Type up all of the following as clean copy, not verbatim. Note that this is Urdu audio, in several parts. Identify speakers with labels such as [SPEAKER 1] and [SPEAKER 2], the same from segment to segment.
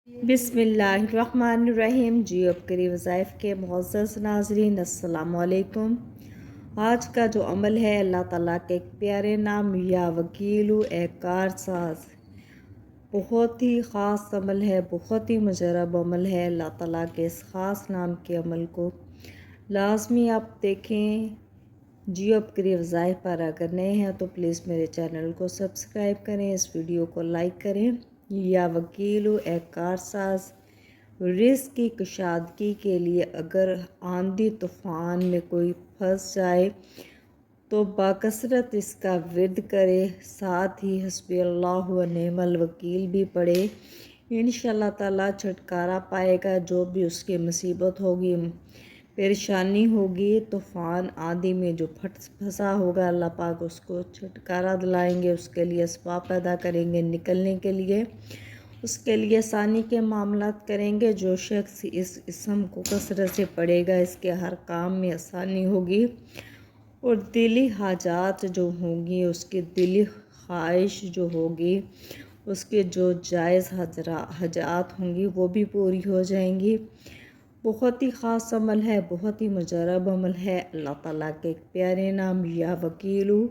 [SPEAKER 1] بسم اللہ الرحمن الرحیم۔ جیو کری وظائف کے معزز ناظرین، السلام علیکم۔ آج کا جو عمل ہے اللہ تعالیٰ کے ایک پیارے نام یا وکیلو اے کار ساز، بہت ہی خاص عمل ہے، بہت ہی مجرب عمل ہے۔ اللہ تعالیٰ کے اس خاص نام کے عمل کو لازمی آپ دیکھیں۔ جیو کری وظائف پر اگر نئے ہیں تو پلیز میرے چینل کو سبسکرائب کریں، اس ویڈیو کو لائک کریں۔ یا وکیلو اے کار ساز، رزق کی کشادگی کے لیے اگر آندھی طوفان میں کوئی پھنس جائے تو باکثرت اس کا ورد کرے، ساتھ ہی حسبی اللہ و نعم الوکیل بھی پڑھے۔ انشاءاللہ تعالیٰ چھٹکارا پائے گا۔ جو بھی اس کی مصیبت ہوگی، پریشانی ہوگی، طوفان آندھی میں جو پھنسا ہوگا، اللہ پاک اس کو چھٹکارا دلائیں گے، اس کے لیے اسباب پیدا کریں گے نکلنے کے لیے، اس کے لیے آسانی کے معاملات کریں گے۔ جو شخص اس اسم کو کثرت سے پڑھے گا، اس کے ہر کام میں آسانی ہوگی، اور دلی حاجات جو ہوں گی، اس کی دلی خواہش جو ہوگی، اس کے جو جائز حاجات ہوں گی وہ بھی پوری ہو جائیں گی۔ بہت ہی خاص عمل ہے، بہت ہی مجرب عمل ہے۔ اللہ تعالیٰ کے ایک پیارے نام یا وکیلو،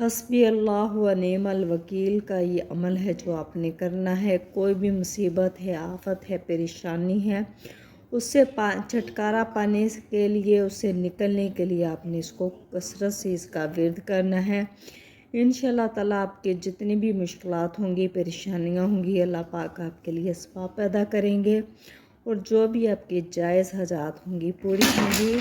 [SPEAKER 1] حسبی اللہ و نعم الوکیل کا یہ عمل ہے جو آپ نے کرنا ہے۔ کوئی بھی مصیبت ہے، آفت ہے، پریشانی ہے، اس سے چھٹکارا پانے کے لیے، اس سے نکلنے کے لیے آپ نے اس کو کثرت سے اس کا ورد کرنا ہے۔ انشاءاللہ تعالیٰ آپ کے جتنی بھی مشکلات ہوں گی، پریشانیاں ہوں گی، اللہ پاک آپ کے لیے اسباب پیدا کریں گے، اور جو بھی آپ کے جائز حاجات ہوں گی پوری ہوں گی۔